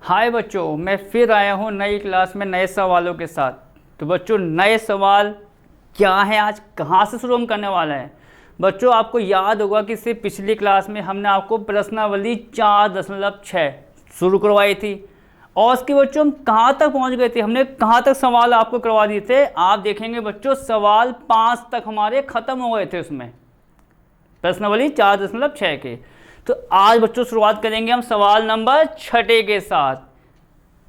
हाय बच्चों, मैं फिर आया हूँ नई क्लास में नए सवालों के साथ। तो बच्चों, नए सवाल क्या है, आज कहाँ से शुरू हम करने वाले हैं। बच्चों, आपको याद होगा कि सिर्फ पिछली क्लास में हमने आपको प्रश्नावली 4.6 शुरू करवाई थी और उसके बच्चों हम कहाँ तक पहुँच गए थे, हमने कहाँ तक सवाल आपको करवा दिए थे। आप देखेंगे बच्चों, सवाल 5 तक हमारे ख़त्म हो गए थे उसमें, प्रश्नावली 4.6 के। तो आज बच्चों शुरुआत करेंगे हम सवाल नंबर 6 के साथ।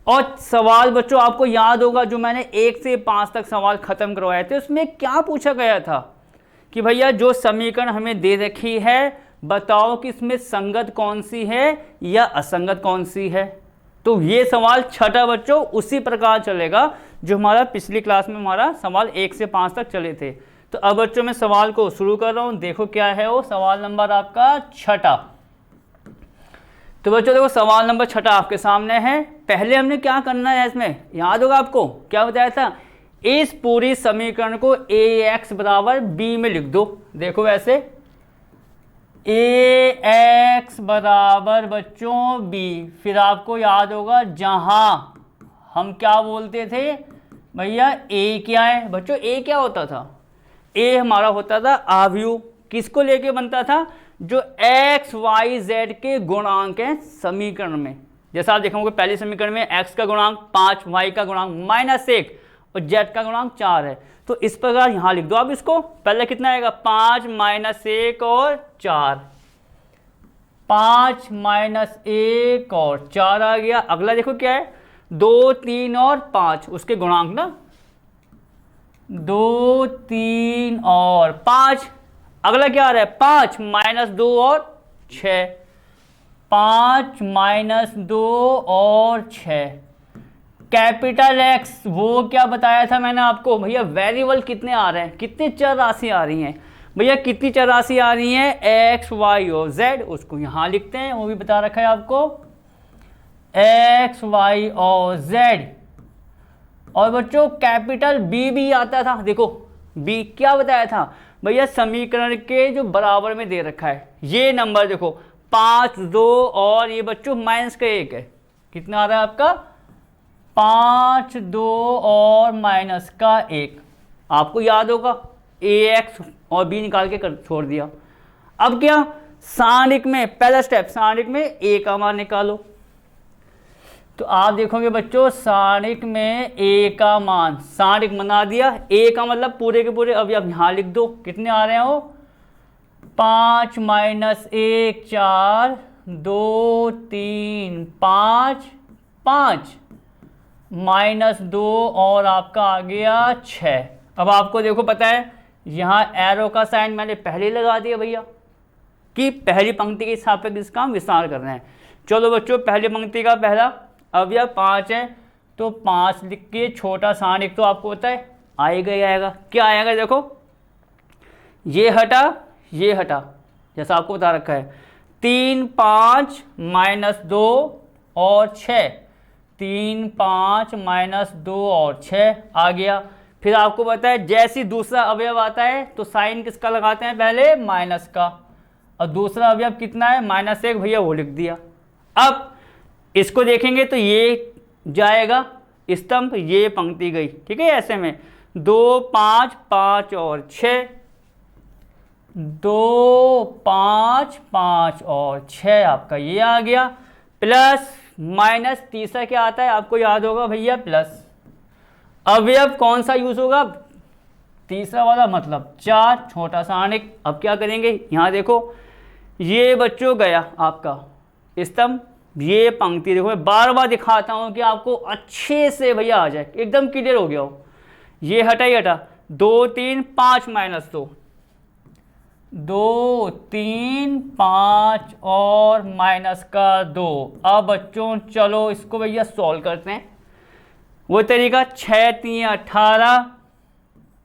और सवाल बच्चों आपको याद होगा जो मैंने 1 से 5 तक सवाल ख़त्म करवाए थे, उसमें क्या पूछा गया था कि भैया जो समीकरण हमें दे रखी है बताओ कि इसमें संगत कौन सी है या असंगत कौन सी है। तो ये सवाल 6 बच्चों उसी प्रकार चलेगा जो हमारा पिछली क्लास में हमारा सवाल 1 से 5 तक चले थे। तो अब बच्चों मैं सवाल को शुरू कर रहा हूँ। देखो क्या है वो सवाल नंबर आपका 6। तो बच्चों देखो सवाल नंबर 6 आपके सामने है। पहले हमने क्या करना है, इसमें याद होगा आपको क्या बताया था, इस पूरी समीकरण को ax बराबर b में लिख दो। देखो वैसे ax बराबर बच्चों b, फिर आपको याद होगा जहां हम क्या बोलते थे भैया a क्या है बच्चों, a क्या होता था, a हमारा होता था आव्यूह, किसको लेके बनता था, जो x y z के गुणांक हैं समीकरण में। जैसा आप देखोगे पहले समीकरण में x का गुणांक 5, y का गुणांक -1 और z का गुणांक 4 है। तो इस प्रकार यहाँ लिख दो आप इसको। पहले कितना आएगा 5 -1 और 4, 5 -1 और 4 आ गया। अगला देखो क्या है 2 3 और 5, उसके गुणांक ना 2 3 और 5। अगला क्या आ रहा है 5 -2 और 6, 5 -2 और 6। कैपिटल X वो क्या बताया था मैंने आपको भैया, वेरिएबल कितने आ रहे हैं, कितनी चर राशि आ रही हैं भैया, कितनी चर राशि आ रही है x y और z, उसको यहाँ लिखते हैं, वो भी बता रखा है आपको x y और z। और बच्चों कैपिटल B भी आता था। देखो B क्या बताया था भैया, समीकरण के जो बराबर में दे रखा है ये नंबर देखो 5 2 और ये बच्चों माइनस का 1 है, कितना आ रहा है आपका 5 2 और माइनस का 1। आपको याद होगा ax और b निकाल के छोड़ दिया। अब क्या सारणिक में पहला स्टेप, सारणिक में a का मान निकालो। तो आप देखोगे बच्चों सारणिक में a का मान, सारणिक बना दिया, a का मतलब पूरे के पूरे। अभी आप यहाँ लिख दो कितने आ रहे हो 5 -1 4 2 3 5 5 -2 और आपका आ गया 6। अब आपको देखो पता है यहाँ एरो का साइन मैंने पहले ही लगा दिया भैया कि पहली पंक्ति के सापेक्ष इसका हम विस्तार कर रहे हैं। चलो बच्चों पहली पंक्ति का पहला, अब यह 5 है तो 5 लिख के छोटा सारणिक तो आपको पता है आएगा ही आएगा। क्या आएगा देखो, ये हटा ये हटा, जैसा आपको बता रखा है 3 5 -2 और 6, 3 5 -2 और 6 आ गया। फिर आपको पता है जैसे दूसरा अवयव आता है तो साइन किसका लगाते हैं पहले, माइनस का, और दूसरा अवयव कितना है -1 भैया वो लिख दिया। अब इसको देखेंगे तो ये जाएगा स्तंभ, ये पंक्ति गई, ठीक है। ऐसे में 2 5 5 और 6, 2 5 5 और 6 आपका ये आ गया, प्लस माइनस तीसरा क्या आता है आपको याद होगा भैया प्लस। अवयव कौन सा यूज होगा, तीसरा वाला मतलब 4 छोटा सारणिक। अब क्या करेंगे यहाँ देखो ये बच्चों गया आपका स्तंभ, ये पंक्ति देखो मैं बार बार दिखाता हूँ कि आपको अच्छे से भैया आ जाए, एकदम क्लियर हो गया हो। ये हटा ही हटा, 2 3 5 -2, 2 3 5 और माइनस का 2। अब बच्चों चलो इसको भैया सॉल्व करते हैं, वो तरीका 6 3 18,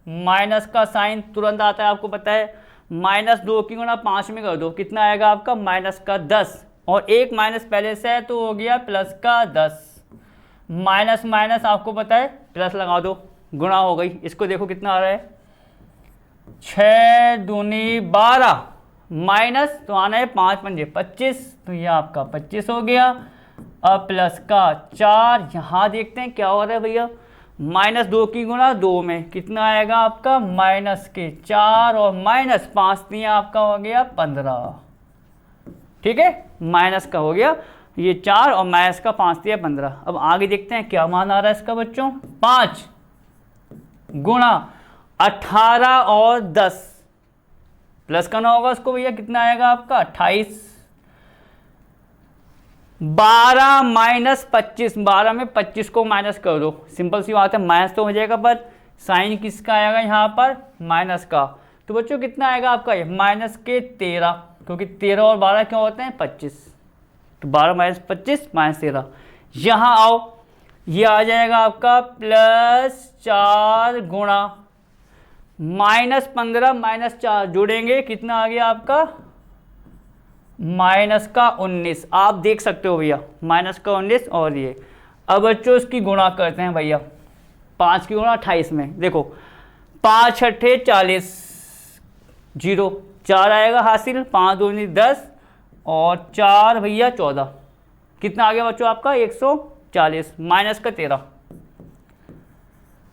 माइनस का साइन तुरंत आता है आपको पता है, -2 की गुणा 5 में कर दो, कितना आएगा आपका माइनस का 10, और एक माइनस पहले से है तो हो गया प्लस का 10, माइनस माइनस आपको पता है प्लस लगा दो, गुणा हो गई। इसको देखो कितना आ रहा है 6 दूनी 12, माइनस तो आना है 5 पंजे 25, तो ये आपका 25 हो गया। अब प्लस का 4, यहाँ देखते हैं क्या हो रहा है भैया, -2 की गुणा 2 में कितना आएगा आपका, -4 और -5 दिया आपका हो गया 15। ठीक है, माइनस का हो गया ये 4 और माइनस का 5 दिया 15। अब आगे देखते हैं क्या मान आ रहा है इसका बच्चों, 5 गुणा 18 और 10, प्लस करना होगा उसको भैया, कितना आएगा आपका 28। 12 माइनस 25, 12 में 25 को माइनस कर दो, सिंपल सी बात है, माइनस तो हो जाएगा पर साइन किसका आएगा यहाँ पर, माइनस का। तो बच्चों कितना आएगा आपका ये, -13, क्योंकि 13 और 12 क्या होते हैं 25, तो 12 माइनस 25 -13। यहाँ आओ, ये आ जाएगा आपका +4 गुणा -15 -4 जोड़ेंगे, कितना आ गया आपका -19। आप देख सकते हो भैया -19 और ये। अब बच्चों इसकी गुणा करते हैं भैया, 5 की गुणा 28 में, देखो 5 6 40, 0 4 आएगा हासिल, 5 2 10 और 4 भैया 14, कितना आ गया बच्चों आपका 140 माइनस का 13।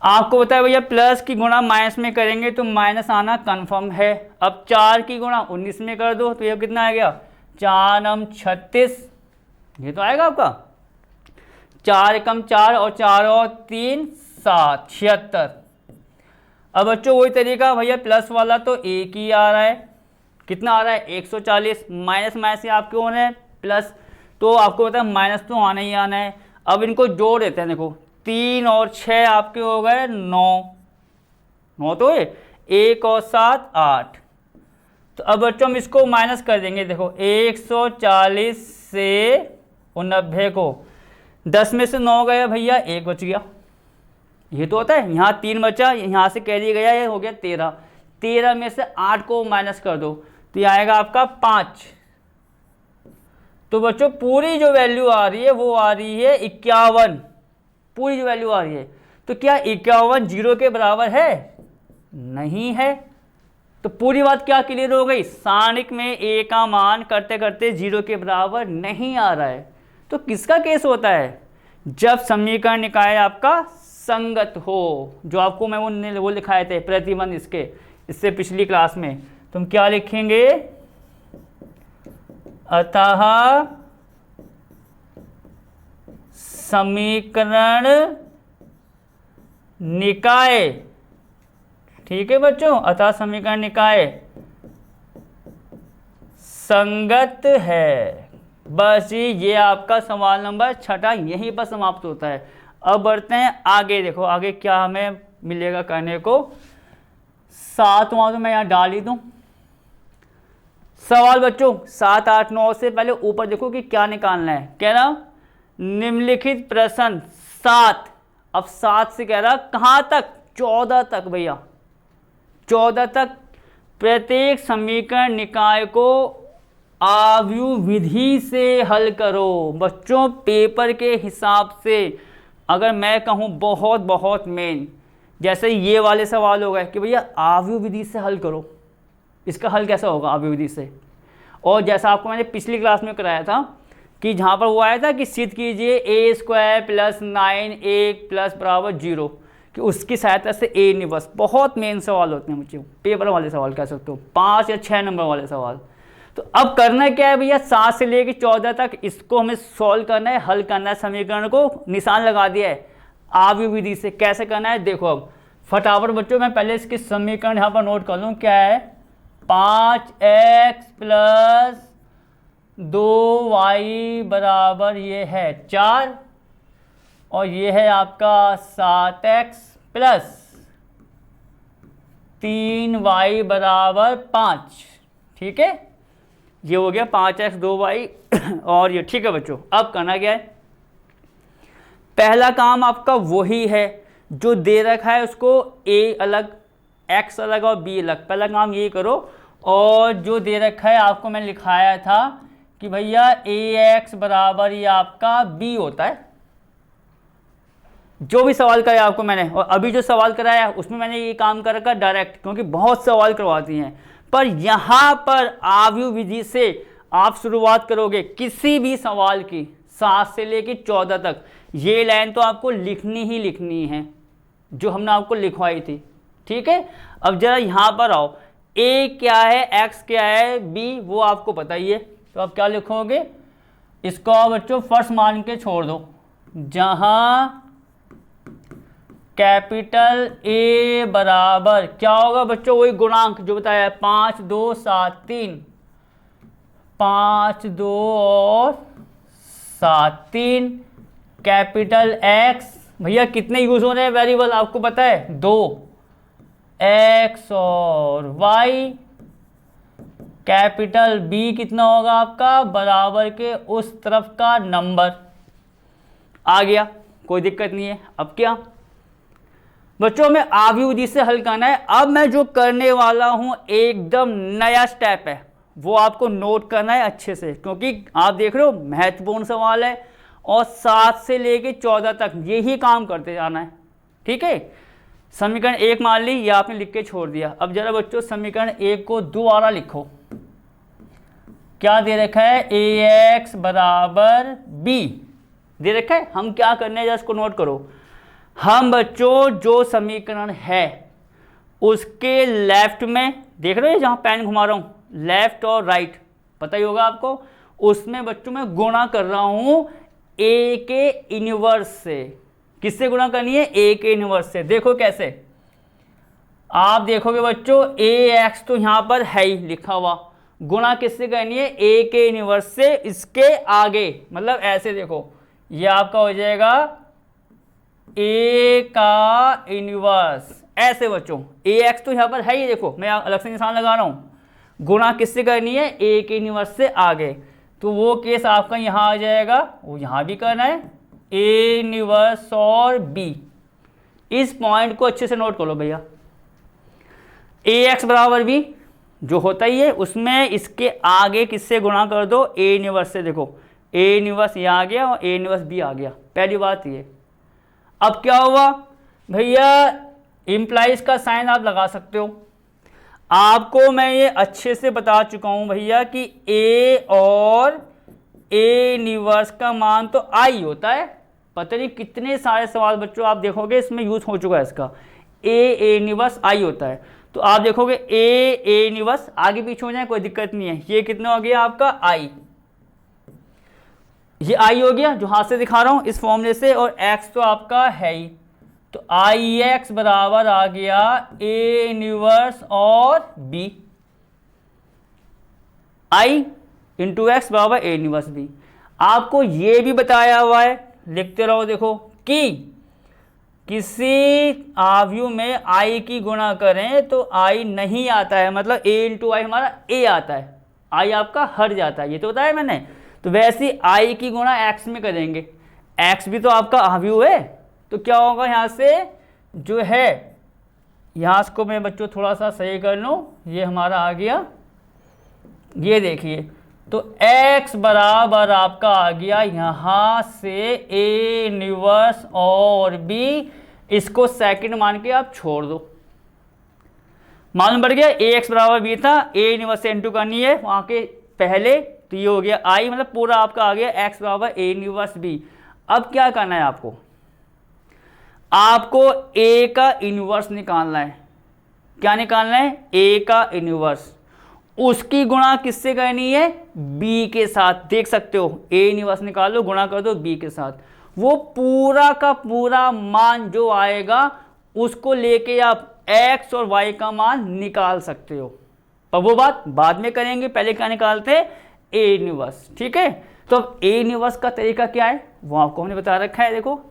आपको बताया भैया प्लस की गुणा माइनस में करेंगे तो माइनस आना कंफर्म है। अब 4 की गुणा 19 में कर दो तो ये कितना आ गया 4 9 36, ये तो आएगा आपका 4 कम 4 और 4 और 3 7 76। अब बच्चों वही तरीका भैया, प्लस वाला तो एक ही आ रहा है, कितना आ रहा है 140, माइनस माइनस से आपके होना है प्लस, तो आपको पता है माइनस तो आना ही आना है। अब इनको जोड़ देते हैं, देखो 3 और 6 आपके हो गए 9 तो है, 1 और 7 8। तो अब बच्चों हम इसको माइनस कर देंगे, देखो 140 से 90 को 10 में से 9 गया भैया, 1 बच गया, ये तो होता है, यहाँ 3 बचा, यहाँ से कैरी गया, ये हो गया 13। 13 में से 8 को माइनस कर दो तो ये आएगा आपका 5। तो बच्चों पूरी जो वैल्यू आ रही है वो आ रही है 51, पूरी जो वैल्यू आ रही है। तो क्या 51 0 के बराबर है, नहीं है। तो पूरी बात क्या क्लियर हो गई, सारणिक में a का मान करते करते 0 के बराबर नहीं आ रहा है। तो किसका केस होता है, जब समीकरण निकाय आपका संगत हो, जो आपको मैं वो लिखाए थे प्रतिबंध इससे पिछली क्लास में। तुम क्या लिखेंगे, अतः समीकरण निकाय, ठीक है बच्चों, अतः समीकरण निकाय संगत है। बस ये आपका सवाल नंबर 6 यहीं पर समाप्त होता है। अब बढ़ते हैं आगे, देखो आगे क्या हमें मिलेगा करने को। 7वां तो मैं यहाँ डाल ही दूँ सवाल बच्चों, 7 8 9 से पहले ऊपर देखो कि क्या निकालना है। कह रहा निम्नलिखित प्रश्न 7, अब 7 से कह रहा कहाँ तक, 14 तक भैया, 14 तक प्रत्येक समीकरण निकाय को आव्यूह विधि से हल करो। बच्चों पेपर के हिसाब से अगर मैं कहूँ बहुत बहुत मेन, जैसे ये वाले सवाल हो गए कि भैया आव्यूह विधि से हल करो, इसका हल कैसा होगा आव्यूह विधि से। और जैसा आपको मैंने पिछली क्लास में कराया था कि जहाँ पर वो आया था कि सिद्ध कीजिए a² + 9a + 0, कि उसकी सहायता से a निवस, बहुत मेन सवाल होते हैं बच्चों, पेपर वाले सवाल कह सकते हो, 5 या 6 नंबर वाले सवाल। तो अब करना क्या है भैया, 7 से लेकर 14 तक इसको हमें सॉल्व करना है, हल करना है, समीकरण को निशान लगा दिया है आव्यूह विधि से। कैसे करना है देखो, अब फटाफट बच्चों मैं पहले इसके समीकरण यहाँ पर नोट कर लूँ। क्या है, 5x + 2y बराबर ये है 4 और ये है आपका 7x + 3y बराबर 5, ठीक है, ये हो गया 5x 2y और ये, ठीक है बच्चों। अब करना क्या है, पहला काम आपका वही है जो दे रखा है, उसको a अलग x अलग और b अलग, पहला काम ये करो। और जो दे रखा है आपको मैं लिखाया था कि भैया ax बराबर ये आपका b होता है, जो भी सवाल कराया आपको मैंने, और अभी जो सवाल कराया उसमें मैंने ये काम कर रखा डायरेक्ट, क्योंकि बहुत सवाल करवाती हैं। पर यहाँ पर आव्यूह विधि से आप शुरुआत करोगे किसी भी सवाल की, 7 से लेके 14 तक। ये लाइन तो आपको लिखनी ही लिखनी है जो हमने आपको लिखवाई थी, ठीक है। अब जरा यहाँ पर आओ, ए क्या है, एक्स क्या है, बी वो आपको पता ही है, तो आप क्या लिखोगे, इसको आप बच्चों फर्स्ट मान के छोड़ दो। जहाँ कैपिटल ए बराबर क्या होगा बच्चों, वही गुणांक जो बताया है, 5 2 7 3, 5 2 और 7 3, कैपिटल एक्स भैया कितने यूज हो रहे हैं वेरिएबल आपको पता है, 2, एक्स और वाई, कैपिटल बी कितना होगा आपका, बराबर के उस तरफ का नंबर। आ गया, कोई दिक्कत नहीं है। अब क्या बच्चों में आव्यूह विधि से हल करना है। अब मैं जो करने वाला हूं एकदम नया स्टेप है, वो आपको नोट करना है अच्छे से, क्योंकि आप देख रहे हो महत्वपूर्ण सवाल है और 7 से लेके 14 तक यही काम करते जाना है, ठीक है। समीकरण 1 मान ली, ये आपने लिख के छोड़ दिया। अब जरा बच्चों समीकरण 1 को दोबारा लिखो। क्या दे रखा है, ए एक्स बराबर बी दे रखा है। हम क्या करने हैं, इसको नोट करो। हम बच्चों जो समीकरण है उसके लेफ्ट में देख रहे हो, जहां पेन घुमा रहा हूं, लेफ्ट और राइट पता ही होगा आपको, उसमें बच्चों मैं गुणा कर रहा हूं ए के इनवर्स से। किससे गुणा करनी है, ए के इनवर्स से। देखो कैसे, आप देखोगे बच्चों ए एक्स तो यहां पर है ही लिखा हुआ, गुणा किससे करनी है, ए के इनवर्स से, इसके आगे, मतलब ऐसे देखो, ये आपका हो जाएगा ए का इनवर्स, ऐसे बच्चों। ए एक्स तो यहां पर है ही, देखो मैं अलग से निशान लगा रहा हूं, गुणा किससे करनी है, ए के इनवर्स से आगे, तो वो केस आपका यहां आ जाएगा, वो यहां भी करना है, ए इनवर्स और बी। इस पॉइंट को अच्छे से नोट कर लो भैया। ए एक्स बराबर बी जो होता ही है, उसमें इसके आगे किससे गुणा कर दो, ए इनवर्स से। देखो ए इनवर्स यहाँ आ गया और ए इनवर्स बी आ गया, पहली बात ये। अब क्या हुआ भैया, इम्प्लाइज का साइन आप लगा सकते हो। आपको मैं ये अच्छे से बता चुका हूं भैया कि ए और ए इनवर्स का मान तो आई होता है। पता नहीं कितने सारे सवाल बच्चों आप देखोगे इसमें यूज हो चुका है इसका, ए इनवर्स आई होता है। तो आप देखोगे ए इनवर्स आगे पीछे हो जाए कोई दिक्कत नहीं है। ये कितना हो गया आपका आई, ये आई हो गया जो हाथ से दिखा रहा हूं इस फॉर्मूले से, और एक्स तो आपका है ही, तो आई एक्स बराबर आ गया ए इनवर्स और बी, आई इंटू एक्स बराबर ए इनवर्स बी। आपको ये भी बताया हुआ है, लिखते रहो, देखो कि किसी आव्यूह में आई की गुणा करें तो आई नहीं आता है, मतलब ए इंटू आई हमारा ए आता है, आई आपका हट जाता है, ये तो बताया मैंने। तो वैसे आई की गुणा एक्स में करेंगे, एक्स भी तो आपका आव्यूह है, तो क्या होगा यहाँ से जो है, यहाँ इसको मैं बच्चों थोड़ा सा सही कर लूँ, ये हमारा आ गया, ये देखिए, तो x बराबर आपका आ गया यहाँ से ए इनवर्स और b, इसको सेकंड मान के आप छोड़ दो, मालूम पड़ गया ए एक्स बराबर बी था, ए इनवर्स से इनटू करनी है वहाँ के पहले, तो ये हो गया आई, मतलब पूरा आपका आ गया x बराबर ए इनवर्स बी। अब क्या करना है आपको, आपको a का इनवर्स निकालना है। क्या निकालना है, a का इनवर्स, उसकी गुणा किससे करनी है, b के साथ। देख सकते हो a इनवर्स निकालो, गुणा कर दो b के साथ, वो पूरा का पूरा मान जो आएगा उसको लेके आप x और y का मान निकाल सकते हो, पर वो बात बाद में करेंगे, पहले क्या निकालते हैं, a इनवर्स, ठीक है। तो अब a इनवर्स का तरीका क्या है वो आपको हमने बता रखा है। देखो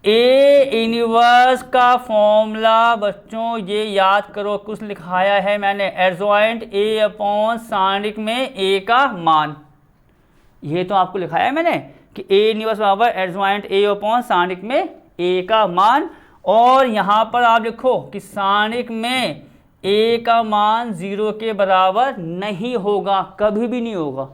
ए इनवर्स का फॉर्मूला बच्चों ये याद करो, कुछ लिखाया है मैंने, एडजॉइंट ए अपॉन सारणिक में ए का मान, ये तो आपको लिखाया है मैंने कि ए इनवर्स बराबर एडजॉइंट ए अपॉन सारणिक में ए का मान, और यहाँ पर आप लिखो कि सारणिक में ए का मान 0 के बराबर नहीं होगा, कभी भी नहीं होगा।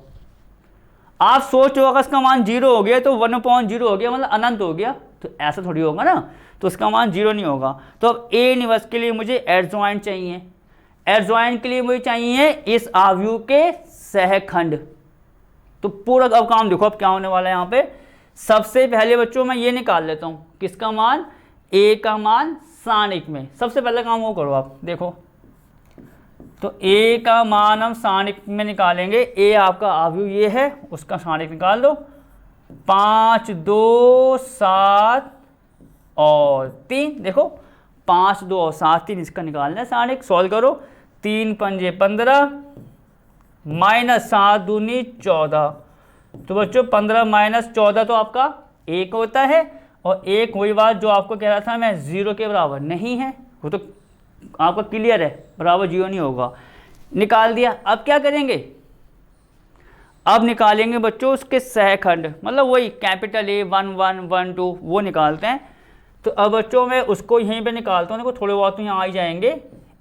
आप सोच लो अगर इसका मान 0 हो गया तो 1/0 हो गया, मतलब अनंत हो गया, तो ऐसा थोड़ी होगा ना, तो इसका मान 0 नहीं होगा। तो अब ए इनवर्स के लिए मुझे एडजॉइंट चाहिए, एडजॉइंट के लिए मुझे चाहिए इस आव्यूह के सहखंड, तो पूरा अब काम देखो अब क्या होने वाला है यहाँ पे। सबसे पहले बच्चों मैं ये निकाल लेता हूँ, किसका मान, ए का मान सारणिक में। सबसे पहले काम वो करो आप, देखो तो ए का मान हम सारणिक में निकालेंगे। ए आपका अवयव ये है, उसका सारणिक निकाल दो। 5 2 7 और 3, देखो 5 2 और 7 3, इसका निकालना है सारणिक। सॉल्व करो, 3 पंजे 15 माइनस 7 दूनी 14। तो बच्चों 15 माइनस 14 तो आपका 1 होता है। और एक वही बात जो आपको कह रहा था मैं, 0 के बराबर नहीं है, वो तो आपका क्लियर है, बराबर 0 नहीं होगा। निकाल दिया। अब क्या करेंगे, अब निकालेंगे बच्चों उसके सहखंड, मतलब वही कैपिटल A 1 1 1 2 वो निकालते हैं। तो अब बच्चों मैं उसको यहीं पे निकालता हूँ, देखो थोड़े बहुत तो यहाँ आ ही जाएंगे।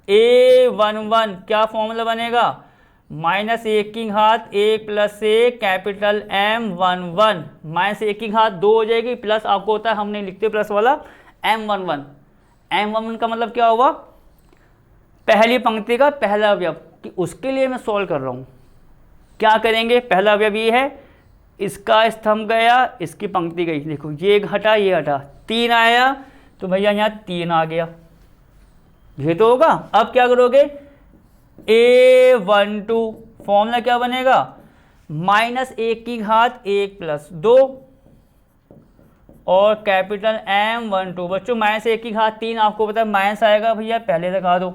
A11 क्या फॉर्मूला बनेगा, माइनस 1 की घात 1 प्लस ए कैपिटल M11, माइनस 1 की घात 2 हो जाएगी, प्लस आपको होता है, हम नहीं लिखते प्लस वाला, M11। M11 का मतलब क्या हुआ, पहली पंक्ति का पहला अवयव, कि उसके लिए मैं सॉल्व कर रहा हूँ। क्या करेंगे, पहला अवयव ये है, इसका स्तंभ गया, इसकी पंक्ति गई, देखो ये हटा ये हटा, 3 आया, तो भैया यहाँ 3 आ गया, ये तो होगा। अब क्या करोगे, A12 फॉर्मूला क्या बनेगा, माइनस 1 की घात 1 प्लस 2 और कैपिटल M12। बच्चों माइनस 1 की घात 3 आपको पता है माइनस आएगा, भैया पहले लगा दो।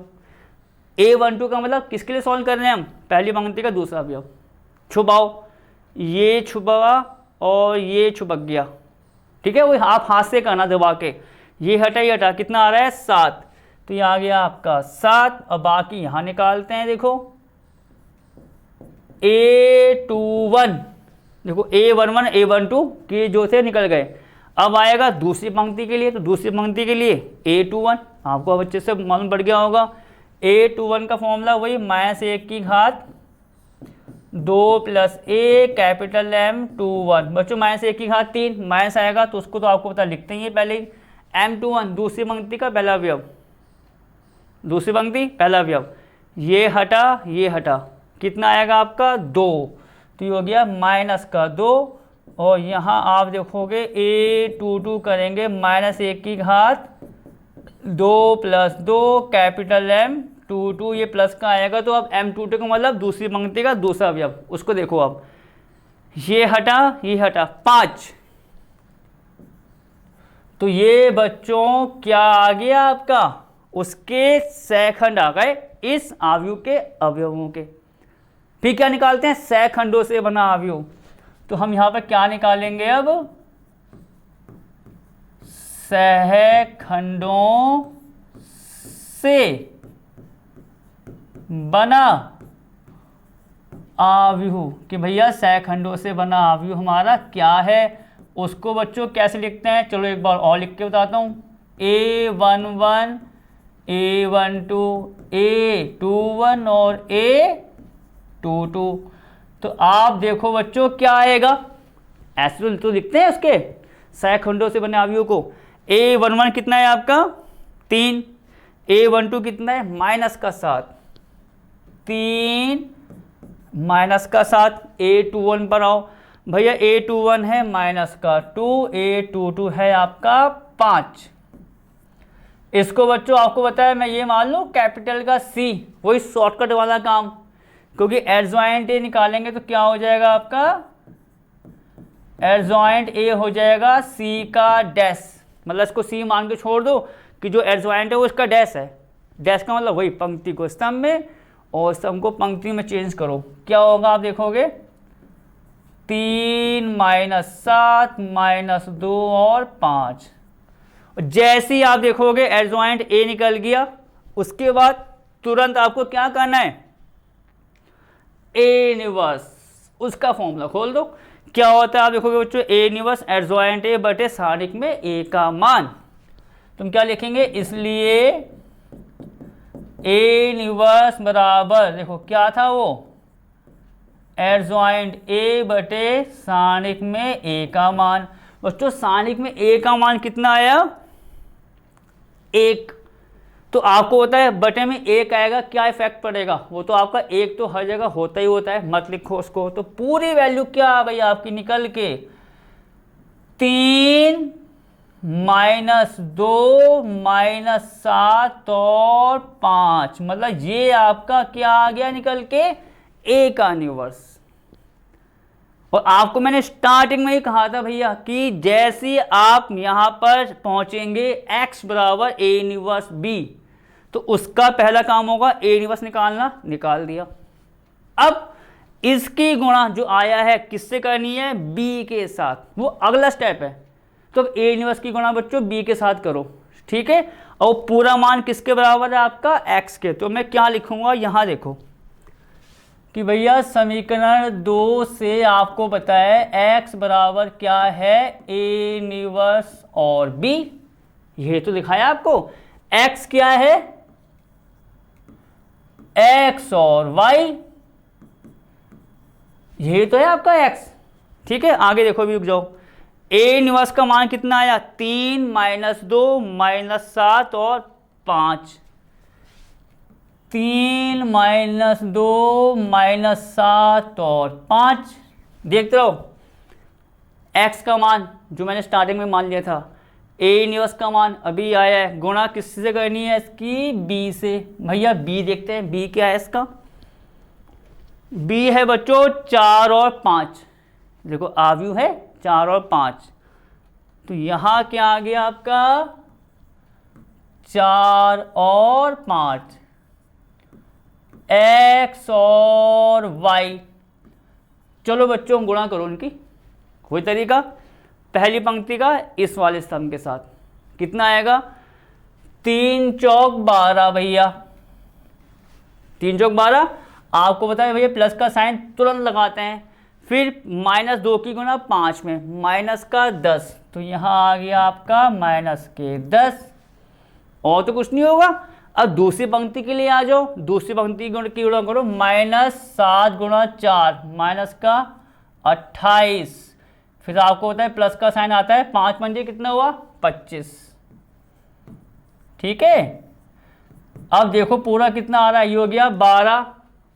A12 का मतलब किसके लिए सॉल्व कर रहे हैं हम, पहली पंक्ति का दूसरा अवयव। छुपाओ, ये छुपा और ये छुपक गया, ठीक है, वो आप हाथ से करना दबा के, ये हटा ये हटा, कितना आ रहा है 7, तो ये आ गया आपका 7। और बाकी यहाँ निकालते हैं, देखो A21, देखो A11 A12 के जो थे निकल गए। अब आएगा दूसरी पंक्ति के लिए, तो दूसरी पंक्ति के लिए A21 आपको अब अच्छे से मालूम पड़ गया होगा। A21 का फॉर्मूला वही, माइनस 1 की घात 2 प्लस ए कैपिटल M21। बच्चों माइनस 1 की घात 3 माइनस आएगा, तो उसको तो आपको पता लिखते ही है पहले ही। M21 दूसरी पंक्ति का पहला अवयव, दूसरी पंक्ति पहला अवयव, ये हटा, कितना आएगा आपका 2, तो ये हो गया माइनस का 2। और यहाँ आप देखोगे A22 करेंगे, माइनस 1 की घात 2 प्लस 2 कैपिटल M22, ये प्लस का आएगा, तो अब M22 का मतलब दूसरी पंक्ति का दूसरा अवयव, उसको देखो अब, ये हटा 5, तो ये बच्चों क्या आ गया आपका, उसके सहखंड आ गए इस अवयव के अवयवों के। फिर क्या निकालते हैं, सहखंडों से बना अवयव। तो हम यहाँ पर क्या निकालेंगे, अब सहखंडों से बना अवयव, कि भैया सहखंडों से बना अवयव हमारा क्या है, उसको बच्चों कैसे लिखते हैं, चलो एक बार और लिख के बताता हूँ। A11 A12 A21 और A22। तो आप देखो बच्चों क्या आएगा, ऐसे तो लिखते हैं उसके सहखंडों से बने अवयवों को। A11 कितना है आपका 3, A12 कितना है माइनस का 7, 3 माइनस का 7। A21 पर आओ भैया, A21 है माइनस का 2, A22 है आपका 5। इसको बच्चों आपको बताया मैं ये मान लूँ कैपिटल का C, वही शॉर्टकट वाला काम, क्योंकि एडजॉइंट A निकालेंगे तो क्या हो जाएगा आपका, एडजॉइंट A हो जाएगा C का डैश, मतलब इसको C मान के छोड़ दो कि जो एडजॉइंट है वो इसका डैश है। डैश का मतलब वही पंक्ति को स्तंभ में और स्तंभ को पंक्ति में चेंज करो, क्या होगा आप देखोगे, 3 माइनस 7 माइनस 2 और 5। जैसे ही आप देखोगे एडजॉइंट A निकल गया, उसके बाद तुरंत आपको क्या करना है, A इनवर्स, उसका फॉर्मूला खोल दो। क्या होता है आप देखोगे बच्चों, A इनवर्स एडजॉइंट A बटे सारणिक में A का मान। तुम क्या लिखेंगे, इसलिए A इनवर्स बराबर, देखो क्या था वो, एडजॉइंट A बटे सारणिक में A का मान। बच्चों सारणिक में A का मान कितना आया, 1, तो आपको होता है बटे में एक आएगा, क्या इफेक्ट पड़ेगा, वो तो आपका एक तो हर जगह होता ही होता है, मत लिखो उसको। तो पूरी वैल्यू क्या आ गई आपकी निकल के 3 -2 -7 और 5, मतलब ये आपका क्या आ गया निकल के ए का इन्वर्स। और आपको मैंने स्टार्टिंग में ही कहा था भैया कि जैसे आप यहां पर पहुंचेंगे x बराबर ए इन्वर्स बी, तो उसका पहला काम होगा ए इन्वर्स निकालना, निकाल दिया। अब इसकी गुणा जो आया है किससे करनी है, बी के साथ, वो अगला स्टेप है। तो अब ए इन्वर्स की गुणा बच्चों बी के साथ करो, ठीक है। और पूरा मान किसके बराबर है आपका, x के। तो मैं क्या लिखूंगा, यहां देखो कि भैया समीकरण 2 से आपको बताया x बराबर क्या है, ए इन्वर्स और b, ये तो दिखाया आपको। x क्या है, x और y, ये तो है आपका x, ठीक है। आगे देखो भी रुक जाओ, ए इन्वर्स का मान कितना आया, 3 -2 -7 और 5, 3 -2 -7 और 5। देखते रहो x का मान जो मैंने स्टार्टिंग में मान लिया था, ए इन्वर्स का मान अभी आया है, गुणा किससे करनी है इसकी, b से। भैया b देखते हैं, b क्या है इसका, b है बच्चों 4 और 5, देखो आव्यू है 4 और 5, तो यहां क्या आ गया आपका 4 और 5, x और y। चलो बच्चों गुणा करो उनकी, कोई तरीका, पहली पंक्ति का इस वाले स्तंभ के साथ, कितना आएगा, 3 चौक 12 भैया, 3 चौक 12। आपको पता है भैया प्लस का साइन तुरंत लगाते हैं, फिर -2 की गुणा 5 में, माइनस का 10, तो यहाँ आ गया आपका माइनस के 10, और तो कुछ नहीं होगा। अब दूसरी पंक्ति के लिए आ जाओ, दूसरी पंक्ति की गुणा करो, -7 गुणा 4, माइनस का 28, फिर आपको होता है प्लस का साइन आता है, 5 पंजे कितना हुआ 25, ठीक है। अब देखो पूरा कितना आ रहा है, ये हो गया 12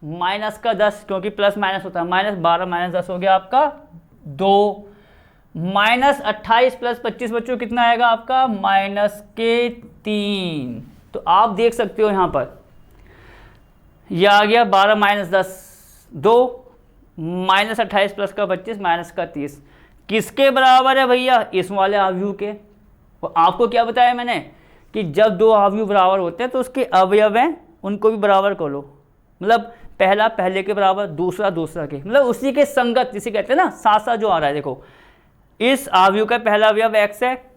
माइनस का 10, क्योंकि प्लस माइनस होता है, -12 -10 हो गया आपका 2, -28 + 25 बच्चों कितना आएगा आपका, -3। तो आप देख सकते हो यहाँ पर यह आ गया 12 - 10 2, -28 + का 25 -30, किसके बराबर है भैया, इस वाले आव्यूह के। और आपको क्या बताया मैंने कि जब दो आव्यूह बराबर होते हैं तो उसके अवयव हैं उनको भी बराबर कर लो, मतलब पहला पहले के बराबर, दूसरा दूसरा के, मतलब उसी के संगत, जिसे कहते हैं ना साथ साथ जो आ रहा है। देखो इस आव्यूह का पहला अवयव x है,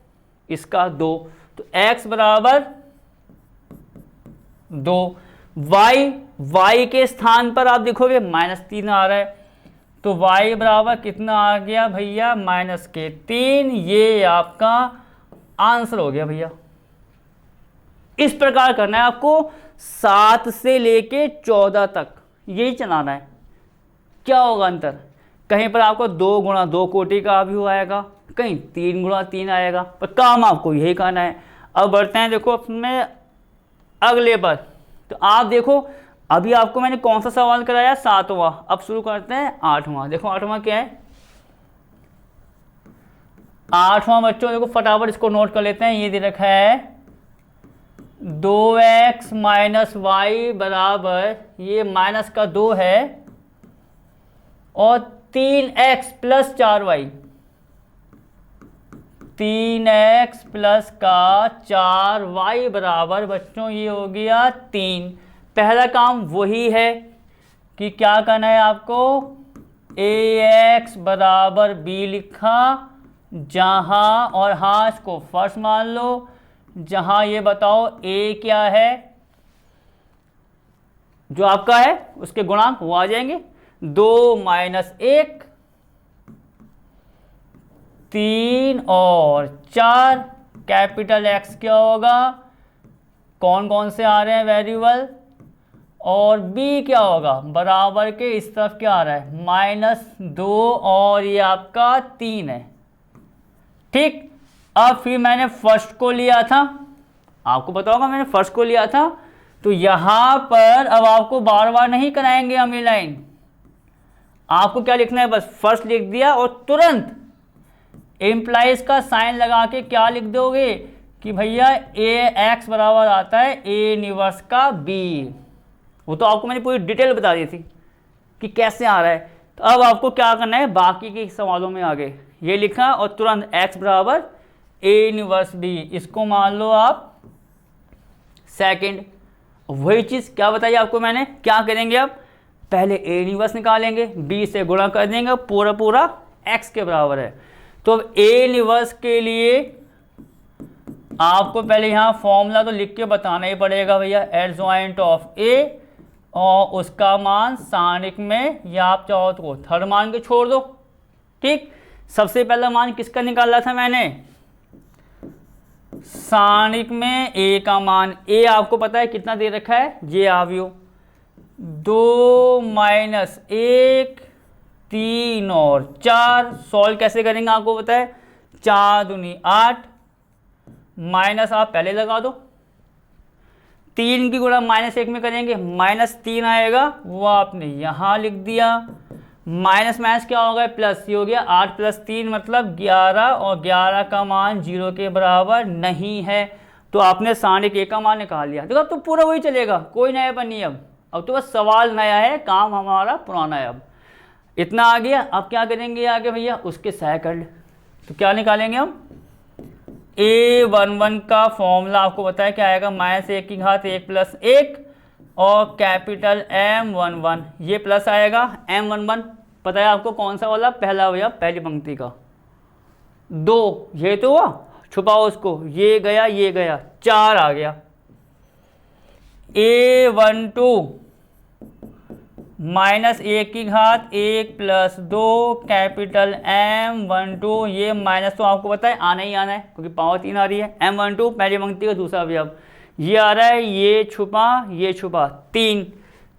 इसका 2, तो x बराबर 2, y के स्थान पर आप देखोगे -3 आ रहा है, तो y बराबर कितना आ गया भैया, -3। ये आपका आंसर हो गया भैया। इस प्रकार करना है आपको 7 से लेके 14 तक, यही चलाना है। क्या होगा अंतर, कहीं पर आपको 2 गुणा 2 कोटि का आव्यूह आएगा, कहीं 3 गुणा 3 आएगा, पर काम आपको यही करना है। अब बढ़ते हैं देखो अपने अगले पर। तो आप देखो अभी आपको मैंने कौन सा सवाल कराया, 7वां। अब शुरू करते हैं 8वां। देखो 8वां क्या है, 8वां बच्चों देखो फटाफट इसको नोट कर लेते हैं। ये दे रखा है 2x - y बराबर, ये माइनस का 2 है, और 3x + 4y, 3x + का 4y बराबर बच्चों ये हो गया 3। पहला काम वही है कि क्या करना है आपको, ax बराबर b लिखा, जहां, और हाँ इसको फर्स्ट मान लो, जहां ये बताओ a क्या है, जो आपका है उसके गुणांक वो आ जाएंगे, 2 - 1, 3 और 4। कैपिटल X क्या होगा, कौन कौन से आ रहे हैं वेरिएबल, और B क्या होगा, बराबर के इस तरफ क्या आ रहा है, -2, और ये आपका 3 है, ठीक। अब फिर मैंने फर्स्ट को लिया था, आपको पता होगा मैंने फर्स्ट को लिया था। तो यहाँ पर अब आपको बार बार नहीं कराएंगे हम ये लाइन, आपको क्या लिखना है, बस फर्स्ट लिख दिया और तुरंत एम्प्लाइज का साइन लगा के क्या लिख दोगे कि भैया ए एक्स बराबर आता है ए इनवर्स का बी। वो तो आपको मैंने पूरी डिटेल बता दी थी कि कैसे आ रहा है। तो अब आपको क्या करना है, बाकी के सवालों में आगे ये लिखा और तुरंत एक्स बराबर ए इनवर्स बी, इसको मान लो आप सेकंड। वही चीज़ क्या बताइए आपको मैंने, क्या करेंगे अब, पहले ए इनवर्स निकालेंगे, बी से गुणा कर देंगे, पूरा पूरा एक्स के बराबर है। तो अब ए इनवर्स के लिए आपको पहले यहाँ फॉर्मूला तो लिख के बताना ही पड़ेगा भैया, एडजॉइंट ऑफ ए और उसका मान सारणिक में, या आप चाहो तो थर्ड मान के छोड़ दो। ठीक, सबसे पहला मान किसका निकाला था मैंने, सारणिक में ए का मान। ए आपको पता है कितना दे रखा है, ये आवियो 2 माइनस 1 3 और 4। सॉल्व कैसे करेंगे आपको पता है, 4 दूनी 8, माइनस आप पहले लगा दो, 3 की गुणा -1 में करेंगे -3 आएगा, वो आपने यहाँ लिख दिया। माइनस माइनस क्या होगा, प्लस, ये हो गया 8 + 3 मतलब 11, और 11 का मान 0 के बराबर नहीं है। तो आपने सारणिक ए का मान निकाल लिया। देखो अब तो पूरा वही चलेगा, कोई नयापन नहीं। अब तो बस सवाल नया है, काम हमारा पुराना है। अब इतना आ गया, अब क्या करेंगे आगे भैया, उसके सेकंड। तो क्या निकालेंगे हम, A11 का फॉर्मूला आपको पता है क्या आएगा, -1 की घात 1 + 1 और कैपिटल M11, ये प्लस आएगा M11 पता है आपको कौन सा वाला, पहला भैया पहली पंक्ति का 2, ये तो हुआ, छुपाओ उसको, ये गया 4 आ गया। A12 -1 की घात 1 + 2 कैपिटल M12, ये माइनस तो आपको पता है आना ही आना है क्योंकि पावर 3 आ रही है। M12 पहली पंक्ति का दूसरा अवयव, ये आ रहा है, ये छुपा 3,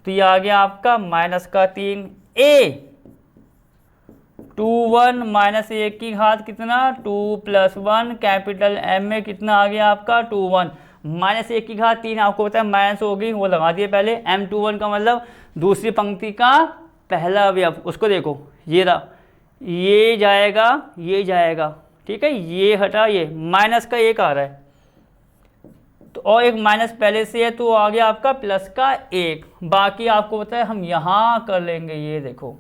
तो ये आ गया आपका -3। A21 -1 की घात कितना, 2 + 1 कैपिटल M में कितना आ गया आपका 21, -1 की घात 3 आपको पता है माइनस होगी, वो लगा दिए पहले। M21 का मतलब दूसरी पंक्ति का पहला अवयव, उसको देखो ये रहा, ये जाएगा, ठीक है, ये हटा, ये माइनस का 1 आ रहा है, तो और एक माइनस पहले से है तो आ गया आपका प्लस का 1। बाकी आपको पता है हम यहाँ कर लेंगे, ये देखो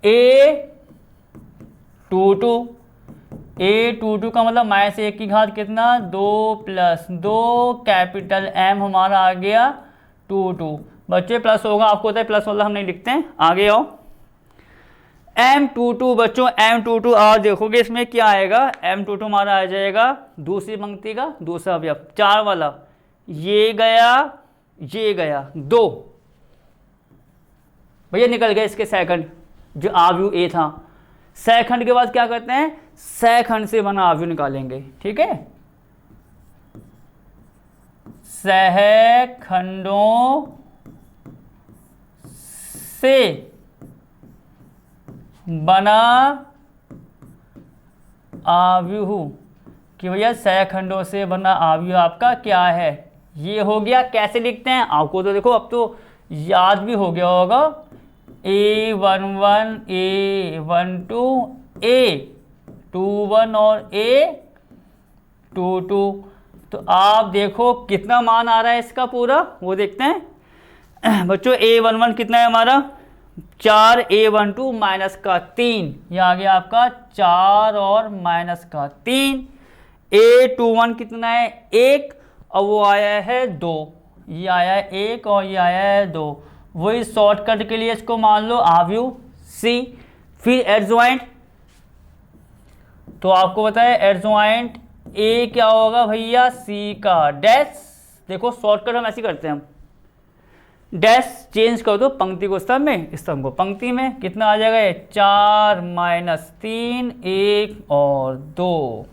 A22 का मतलब -1 की घात कितना, 2 + 2 कैपिटल M हमारा आ गया 22। बच्चे प्लस होगा, आपको होता है प्लस वाला हम नहीं लिखते हैं। आगे आओ, M22 बच्चों, M22 और देखोगे इसमें क्या आएगा, M22 हमारा आ जाएगा दूसरी पंक्ति का दूसरा अवयव, 4 वाला, ये गया 2 भैया, निकल गए इसके सेकंड, जो आव्यू ए था। सेकंड के बाद क्या करते हैं, सेकंड से बना आव्यू निकालेंगे, ठीक है, सहखंडों से बना आव्यूह, कि भैया सहखंडों से बना आव्यूह आपका क्या है, ये हो गया। कैसे लिखते हैं आपको तो देखो अब तो याद भी हो गया होगा, A11 A12 A21 और A22। तो आप देखो कितना मान आ रहा है इसका पूरा, वो देखते हैं बच्चों। A11 कितना है हमारा 4, A12 -3, ये आ गया आपका 4 और -3। A21 कितना है 1 और वो आया है 2, ये आया है 1 और ये आया है 2। वही शॉर्टकट के लिए इसको मान लो आव्यू C। फिर एडजॉइंट, तो आपको पता है एडजॉइंट A क्या होगा भैया, C का डैश। देखो शॉर्टकट हम ऐसे करते हैं, हम डैश चेंज कर दो पंक्ति को स्तंभ में, स्तंभ को पंक्ति में, कितना आ जाएगा, 4 -3 1 और 2।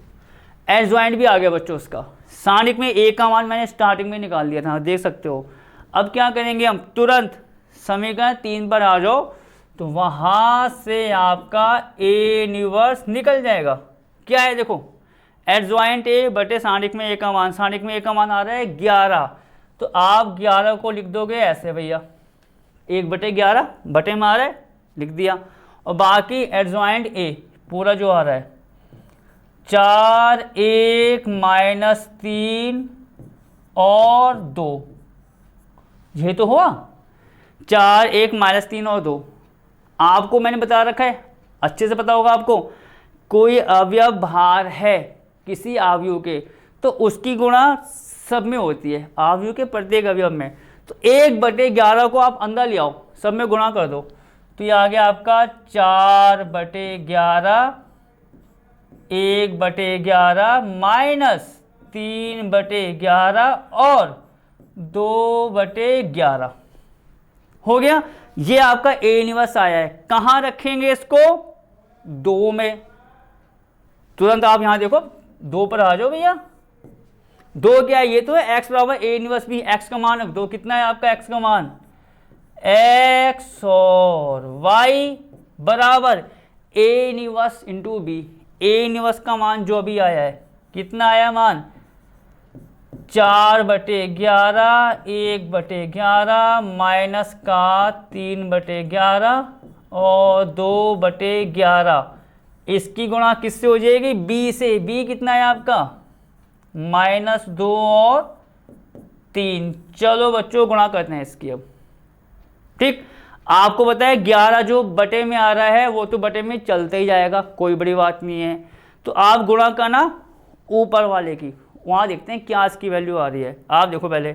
एडजॉइंट भी आ गया बच्चों उसका। सारणिक में A का मान मैंने स्टार्टिंग में निकाल दिया था, देख सकते हो। अब क्या करेंगे हम, तुरंत समीकरण 3 पर आ जाओ, तो वहां से आपका A इनवर्स निकल जाएगा। क्या है देखो, एडजॉइंट ए बटे सारणिक में ए का मान, सारणिक में ए का मान आ रहा है 11, तो आप 11 को लिख दोगे ऐसे भैया, 1/11 बटे में आ रहा है, लिख दिया। और बाकी एडजॉइंट ए पूरा जो आ रहा है 4 1 -3 और 2, ये तो हुआ 4 1 -3 और 2। आपको मैंने बता रखा है, अच्छे से पता होगा आपको, कोई अवयव भार है किसी अवयव के तो उसकी गुणा सब में होती है, अवयव के प्रत्येक अवयव में। तो 1/11 को आप अंदर ले आओ, सब में गुणा कर दो, तो ये आ गया आपका 4/11 1/11 -3/11 और 2/11 हो गया। ये आपका ए इनवर्स आया है। कहाँ रखेंगे इसको? 2 में। तुरंत आप यहां देखो 2 पर आ जाओ भैया। 2 क्या है? ये तो है x बराबर ए इनवर्स भी। x का मान रख दो, कितना है आपका x का मान? x और y बराबर A inverse into B. A inverse का मान जो अभी आया है, कितना आया मान? 4/11 1/11 माइनस का 3/11 और 2/11। इसकी गुणा किससे हो जाएगी? b से। b कितना है आपका? -2 और 3। चलो बच्चों गुणा करते हैं इसकी अब। ठीक, आपको पता है 11 जो बटे में आ रहा है वो तो बटे में चलते ही जाएगा, कोई बड़ी बात नहीं है। तो आप गुणा करना ऊपर वाले की, वहां देखते हैं क्या इसकी वैल्यू आ रही है। आप देखो पहले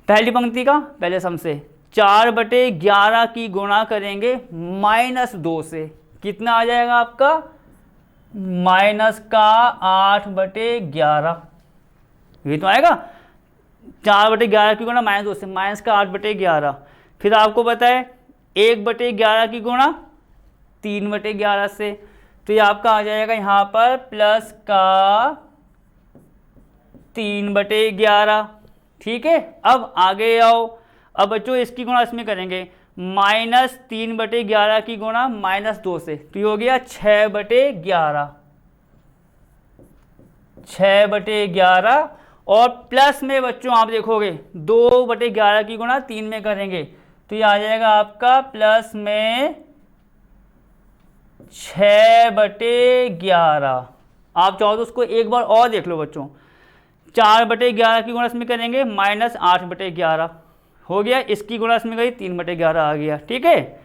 पहली पंक्ति का पहले सम से 4/11 की गुणा करेंगे -2 से, कितना आ जाएगा आपका? -8/11। ये तो आएगा 4/11 की गुणा -2 से, -8/11। फिर आपको पता है 1/11 की गुणा 3/11 से, तो ये आपका आ जाएगा यहाँ पर प्लस का 3/11। ठीक है, अब आगे आओ। अब बच्चों इसकी गुणा इसमें करेंगे, -3/11 की गुणा -2 से, तो ये हो गया 6/11। 6/11 और प्लस में बच्चों आप देखोगे 2/11 की गुणा 3 में करेंगे, तो ये आ जाएगा आपका प्लस में 6/11। आप चाहो तो उसको एक बार और देख लो बच्चों। 4/11 की गुणा इसमें करेंगे -8/11 हो गया, इसकी गुणा इसमें गई 3/11 आ गया। ठीक है,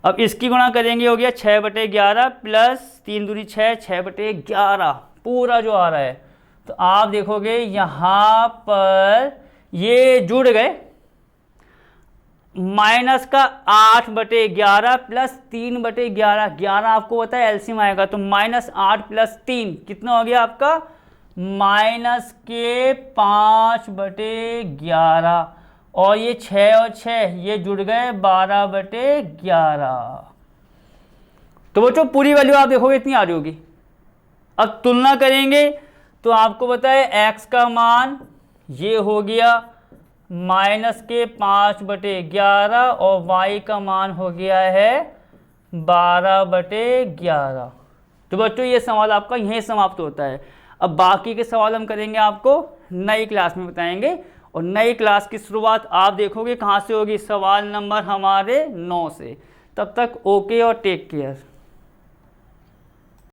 अब इसकी गुणा करेंगे हो गया 6/11 प्लस 3 दूनी 6, 6/11 पूरा जो आ रहा है। तो आप देखोगे यहाँ पर ये जुड़ गए, माइनस का 8/11 प्लस 3/11। 11 आपको पता है एलसीएम आएगा, तो -8 + 3 कितना हो गया आपका? -5/11 और ये 6 और 6 ये जुड़ गए 12/11। तो बच्चों पूरी वैल्यू आप देखोगे इतनी आ रही होगी। अब तुलना करेंगे तो आपको पता है x का मान ये हो गया -5/11 और y का मान हो गया है 12/11। तो बच्चों ये सवाल आपका यहीं समाप्त होता है। अब बाकी के सवाल हम करेंगे आपको नई क्लास में बताएंगे, और नई क्लास की शुरुआत आप देखोगे कहाँ से होगी? सवाल नंबर हमारे 9 से। तब तक ओके और टेक केयर।